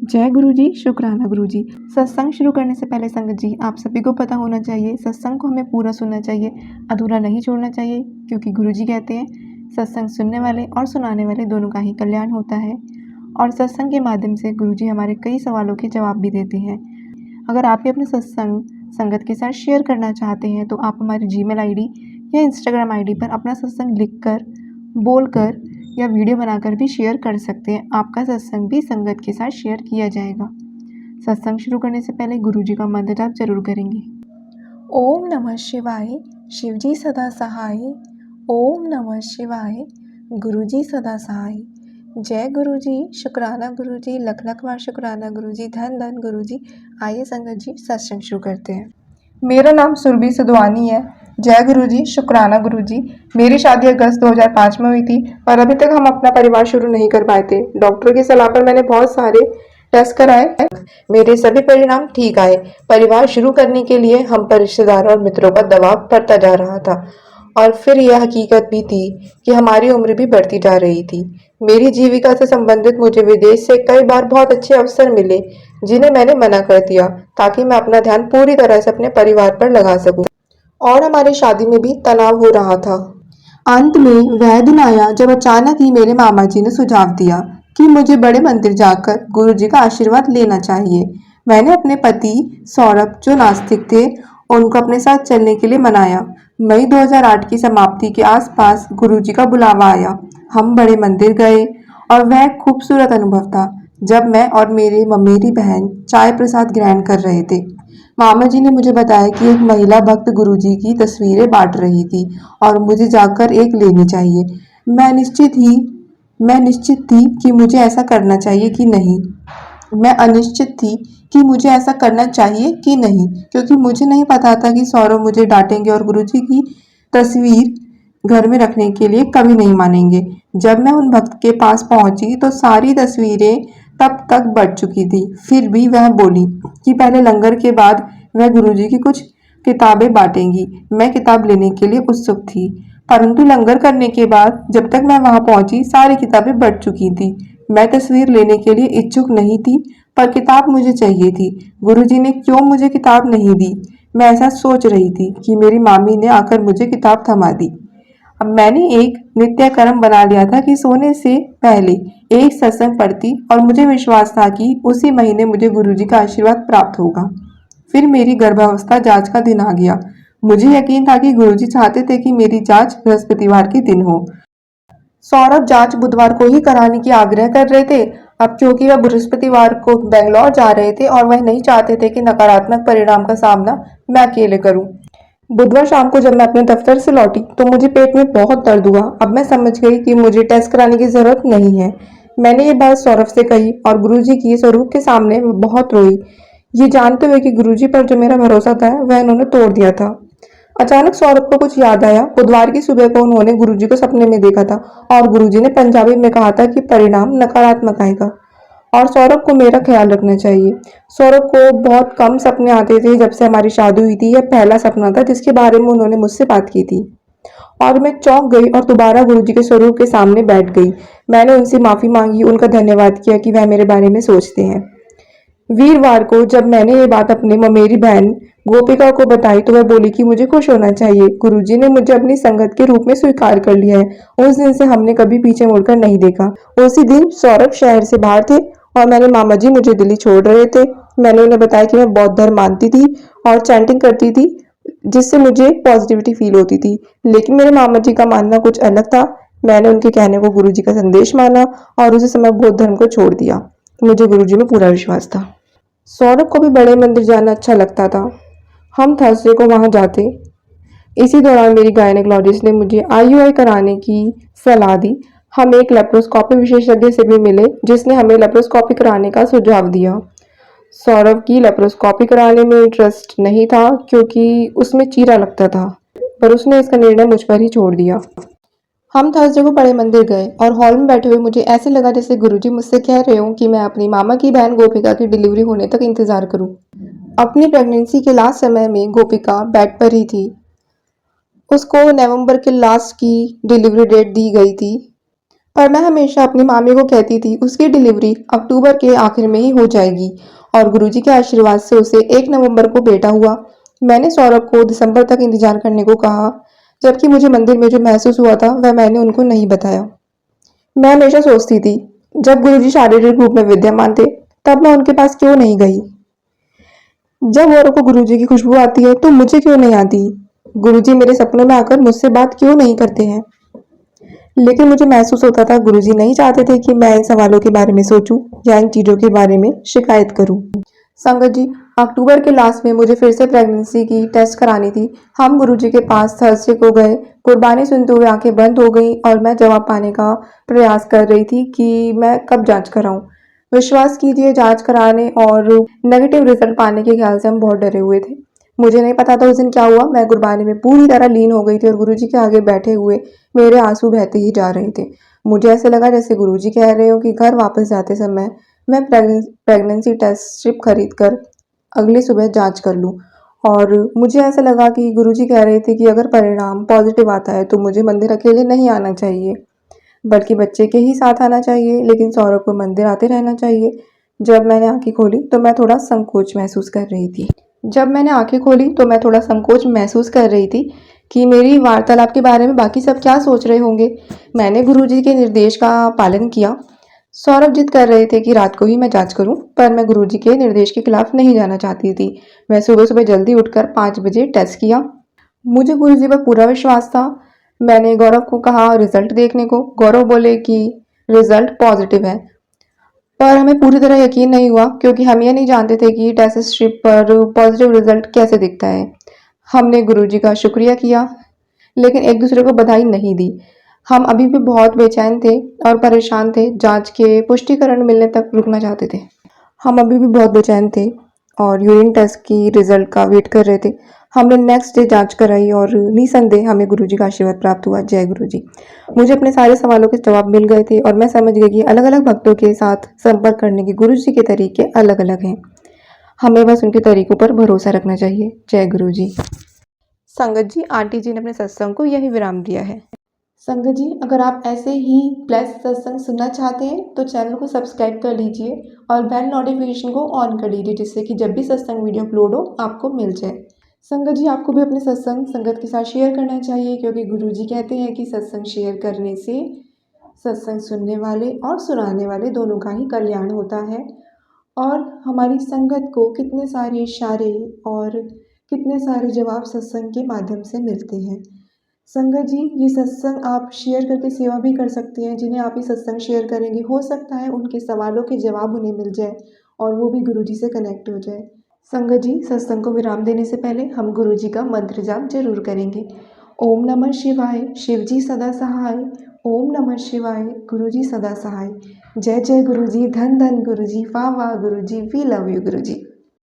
जय गुरु जी, शुक्राना गुरु जी। सत्संग शुरू करने से पहले संगत जी आप सभी को पता होना चाहिए, सत्संग को हमें पूरा सुनना चाहिए, अधूरा नहीं छोड़ना चाहिए, क्योंकि गुरु जी कहते हैं सत्संग सुनने वाले और सुनाने वाले दोनों का ही कल्याण होता है। और सत्संग के माध्यम से गुरु जी हमारे कई सवालों के जवाब भी देते हैं। अगर आप भी अपने सत्संग संगत के साथ शेयर करना चाहते हैं तो आप हमारी जीमेल आईडी या इंस्टाग्राम आईडी पर अपना सत्संग लिखकर, बोलकर या वीडियो बनाकर भी शेयर कर सकते हैं। आपका सत्संग भी संगत के साथ शेयर किया जाएगा। सत्संग शुरू करने से पहले गुरु जी का मंत्र जाप जरूर करेंगे। ओम नमः शिवाय, शिव जी सदा सहाय। ओम नमः शिवाय, गुरु जी सदा सहाय। जय गुरु जी, शुक्राना गुरु जी, लख लख बार शुक्राना गुरु जी, धन धन गुरु जी। आइए संगत जी सत्संग शुरू करते हैं। मेरा नाम सुरभि सदवानी है। जय गुरु जी, शुक्राना गुरु जी। मेरी शादी अगस्त 2005 में हुई थी, पर अभी तक हम अपना परिवार शुरू नहीं कर पाए थे। डॉक्टर की सलाह पर मैंने बहुत सारे टेस्ट कराए, मेरे सभी परिणाम ठीक आए। परिवार शुरू करने के लिए हम पर रिश्तेदारों और मित्रों का दबाव बढ़ता जा रहा था, और फिर यह हकीकत भी थी कि हमारी उम्र भी बढ़ती जा रही थी। मेरी जीविका से संबंधित मुझे विदेश से कई बार बहुत अच्छे अवसर मिले, जिन्हें मैंने मना कर दिया ताकि मैं अपना ध्यान पूरी तरह से अपने परिवार पर लगा सकूं। और हमारी शादी में भी तनाव हो रहा था। अंत में वह दिन आया जब अचानक ही मेरे मामा जी ने सुझाव दिया कि मुझे बड़े मंदिर जाकर गुरु जी का आशीर्वाद लेना चाहिए। मैंने अपने पति सौरभ, जो नास्तिक थे, उनको अपने साथ चलने के लिए मनाया। मई 2008 की समाप्ति के आसपास गुरु जी का बुलावा आया। हम बड़े मंदिर गए और वह एक खूबसूरत अनुभव था जब मैं और मेरी बहन चाय प्रसाद ग्रहण कर रहे थे। मामा जी ने मुझे बताया कि एक महिला भक्त गुरुजी की तस्वीरें बांट रही थी और मुझे जाकर एक लेनी चाहिए। मैं निश्चित थी कि मुझे ऐसा करना चाहिए कि नहीं। मैं अनिश्चित थी कि मुझे ऐसा करना चाहिए कि नहीं, क्योंकि मुझे नहीं पता था कि सौरभ मुझे डांटेंगे और गुरुजी की तस्वीर घर में रखने के लिए कभी नहीं मानेंगे। जब मैं उन भक्त के पास पहुंची तो सारी तस्वीरें तब तक बढ़ चुकी थी। फिर भी वह बोली कि पहले लंगर के बाद वह गुरुजी की कुछ किताबें बांटेंगी। मैं किताब लेने के लिए उत्सुक थी, परंतु लंगर करने के बाद जब तक मैं वहां पहुंची सारी किताबें बढ़ चुकी थी। मैं तस्वीर लेने के लिए इच्छुक नहीं थी, पर किताब मुझे चाहिए थी। गुरुजी ने क्यों मुझे किताब नहीं दी? मैं ऐसा सोच रही थी कि मेरी मामी ने आकर मुझे किताब थमा दी। अब मैंने एक नित्य कर्म बना लिया था कि सोने से पहले एक सत्संग पढ़ती, और मुझे विश्वास था कि उसी महीने मुझे गुरुजी का आशीर्वाद प्राप्त होगा। फिर मेरी गर्भावस्था जांच का दिन आ गया। मुझे यकीन था कि गुरुजी चाहते थे कि मेरी जांच बृहस्पतिवार के दिन हो। सौरभ जांच बुधवार को ही कराने की आग्रह कर रहे थे। अब क्योंकि वह बृहस्पतिवार को बेंगलोर जा रहे थे और वह नहीं चाहते थे कि नकारात्मक परिणाम का सामना मैं अकेले करूं। बुधवार शाम को जब मैं अपने दफ्तर से लौटी तो मुझे पेट में बहुत दर्द हुआ। अब मैं समझ गई कि मुझे टेस्ट कराने की जरूरत नहीं है। मैंने ये बात सौरभ से कही और गुरुजी की स्वरूप के सामने बहुत रोई, ये जानते हुए कि गुरुजी पर जो मेरा भरोसा था वह इन्होंने तोड़ दिया था। अचानक सौरभ को कुछ याद आया। बुधवार की सुबह को उन्होंने गुरुजी को सपने में देखा था और गुरुजी ने पंजाबी में कहा था कि परिणाम नकारात्मक आएगा और सौरभ को मेरा ख्याल रखना चाहिए। सौरभ को बहुत कम सपने आते थे जब से हमारी शादी हुई थी। यह पहला सपना था जिसके बारे में उन्होंने मुझसे बात की थी, और मैं चौंक गई और दोबारा गुरुजी के स्वरूप के सामने बैठ गई। मैंने उनसे माफी मांगी, उनका धन्यवाद किया कि वह मेरे बारे में सोचते हैं। वीरवार को जब मैंने ये बात अपनी ममेरी बहन गोपिका को बताई तो वह बोली कि मुझे खुश होना चाहिए, गुरुजी ने मुझे अपनी संगत के रूप में स्वीकार कर लिया है। उस दिन से हमने कभी पीछे मुड़कर नहीं देखा। उसी दिन सौरभ शहर से बाहर थे और मेरे मामा जी मुझे दिल्ली छोड़ रहे थे। मैंने उन्हें बताया कि मैं बौद्ध धर्म मानती थी और चैंटिंग करती थी, जिससे मुझे पॉजिटिविटी फील होती थी, लेकिन मेरे मामा जी का मानना कुछ अलग था। मैंने उनके कहने को गुरुजी का संदेश माना और उसी समय बौद्ध धर्म को छोड़ दिया। मुझे गुरुजी में पूरा विश्वास था। सौरभ को भी बड़े मंदिर जाना अच्छा लगता था। हम थर्सडे को वहां जाते। इसी दौरान मेरी गायनेकोलॉजिस्ट ने मुझे आईयूआई कराने की सलाह दी। हम एक लेप्रोस्कोपी विशेषज्ञ से भी मिले जिसने हमें लेप्रोस्कोपी कराने का सुझाव दिया। सौरभ की लेप्रोस्कोपी कराने में इंटरेस्ट नहीं था क्योंकि उसमें चीरा लगता था, पर उसने इसका निर्णय मुझ पर ही छोड़ दिया। हम थर्सडे को बड़े मंदिर गए और हॉल में बैठे हुए मुझे ऐसे लगा जैसे गुरुजी मुझसे कह रहे हो कि मैं अपनी मामा की बहन गोपिका की डिलीवरी होने तक इंतजार करूं। अपनी प्रेगनेंसी के लास्ट समय में गोपिका बेड पर ही थी। उसको नवंबर के लास्ट की डिलीवरी डेट दी गई थी। पर मैं हमेशा अपनी मामी को कहती थी उसकी डिलीवरी अक्टूबर के आखिर में ही हो जाएगी और गुरुजी के आशीर्वाद से उसे 1 नवंबर को बेटा हुआ। मैंने सौरभ को दिसंबर तक इंतजार करने को कहा, जबकि मुझे मंदिर में जो महसूस हुआ था वह मैंने उनको नहीं बताया। मैं हमेशा सोचती थी, जब गुरुजी शारीरिक रूप में विद्यमान थे तब मैं उनके पास क्यों नहीं गई। जब औरों को गुरुजी की खुशबू आती है तो मुझे क्यों नहीं आती। गुरुजी मेरे सपनों में आकर मुझसे बात क्यों नहीं करते हैं। लेकिन मुझे महसूस होता था गुरुजी नहीं चाहते थे कि मैं इन सवालों के बारे में सोचूं या इन चीजों के बारे में शिकायत करूं। संगत जी, अक्टूबर के लास्ट में मुझे फिर से प्रेगनेंसी की टेस्ट करानी थी। हम गुरुजी के पास थर्सडे को गए। कुर्बानी सुनते हुए आंखें बंद हो गई और मैं जवाब पाने का प्रयास कर रही थी कि मैं कब जांच कराऊं। विश्वास कीजिए, जांच कराने और नेगेटिव रिजल्ट पाने के ख्याल से हम बहुत डरे हुए थे। मुझे नहीं पता था उस दिन क्या हुआ। मैं गुरबानी में पूरी तरह लीन हो गई थी और गुरुजी के आगे बैठे हुए मेरे आंसू बहते ही जा रहे थे। मुझे ऐसे लगा जैसे गुरुजी कह रहे हो कि घर वापस जाते समय मैं प्रेगनेंसी टेस्ट स्ट्रिप खरीद कर अगली सुबह जांच कर लूं। और मुझे ऐसा लगा कि गुरुजी कह रहे थे कि अगर परिणाम पॉजिटिव आता है तो मुझे मंदिर अकेले नहीं आना चाहिए, बल्कि बच्चे के ही साथ आना चाहिए, लेकिन सौरभ को मंदिर आते रहना चाहिए। जब मैंने आंखें खोली तो मैं थोड़ा संकोच महसूस कर रही थी। कि मेरी वार्तालाप के बारे में बाकी सब क्या सोच रहे होंगे। मैंने गुरुजी के निर्देश का पालन किया। सौरभ जिद कर रहे थे कि रात को ही मैं जांच करूं, पर मैं गुरुजी के निर्देश के खिलाफ नहीं जाना चाहती थी। मैं सुबह सुबह जल्दी उठकर 5 बजे टेस्ट किया। मुझे गुरुजी पर पूरा विश्वास था। मैंने गौरव को कहा रिजल्ट देखने को। गौरव बोले कि रिजल्ट पॉजिटिव है, पर हमें पूरी तरह यकीन नहीं हुआ क्योंकि हम ये नहीं जानते थे कि टेस्ट स्ट्रिप पर पॉजिटिव रिजल्ट कैसे दिखता है। हमने गुरुजी का शुक्रिया किया, लेकिन एक दूसरे को बधाई नहीं दी। हम अभी भी बहुत बेचैन थे और परेशान थे। जांच के पुष्टिकरण मिलने तक रुकना चाहते थे। हम अभी भी बहुत बेचैन थे और यूरिन टेस्ट की रिजल्ट का वेट कर रहे थे। हमने नेक्स्ट डे जांच कराई और निसंदेह हमें गुरुजी का आशीर्वाद प्राप्त हुआ। जय गुरुजी। मुझे अपने सारे सवालों के जवाब मिल गए थे और मैं समझ गई कि अलग अलग भक्तों के साथ संपर्क करने के गुरुजी के तरीके अलग अलग हैं। हमें बस उनके तरीकों पर भरोसा रखना चाहिए। जय गुरुजी। संगत जी, आंटी जी ने अपने सत्संग को यही विराम दिया है। संगत जी, अगर आप ऐसे ही ब्लेस्ड सत्संग सुनना चाहते हैं तो चैनल को सब्सक्राइब कर लीजिए और बेल नोटिफिकेशन को ऑन कर लीजिए, जिससे कि जब भी सत्संग वीडियो अपलोड हो आपको मिल जाए। संगत जी, आपको भी अपने सत्संग संगत के साथ शेयर करना चाहिए, क्योंकि गुरुजी कहते हैं कि सत्संग शेयर करने से सत्संग सुनने वाले और सुनाने वाले दोनों का ही कल्याण होता है। और हमारी संगत को कितने सारे इशारे और कितने सारे जवाब सत्संग के माध्यम से मिलते हैं। संगत जी, ये सत्संग आप शेयर करके सेवा भी कर सकते हैं। जिन्हें आप ये सत्संग शेयर करेंगे, हो सकता है उनके सवालों के जवाब उन्हें मिल जाए और वो भी गुरुजी से कनेक्ट हो जाए। संगत जी, सत्संग को विराम देने से पहले हम गुरुजी का मंत्र जाप जरूर करेंगे। ओम नमः शिवाय, शिवजी सदा सहाय। ओम नमः शिवाय, गुरुजी सदा सहाय। जय जय गुरुजी, धन धन गुरुजी, वाह वाह गुरुजी, वी लव यू गुरुजी।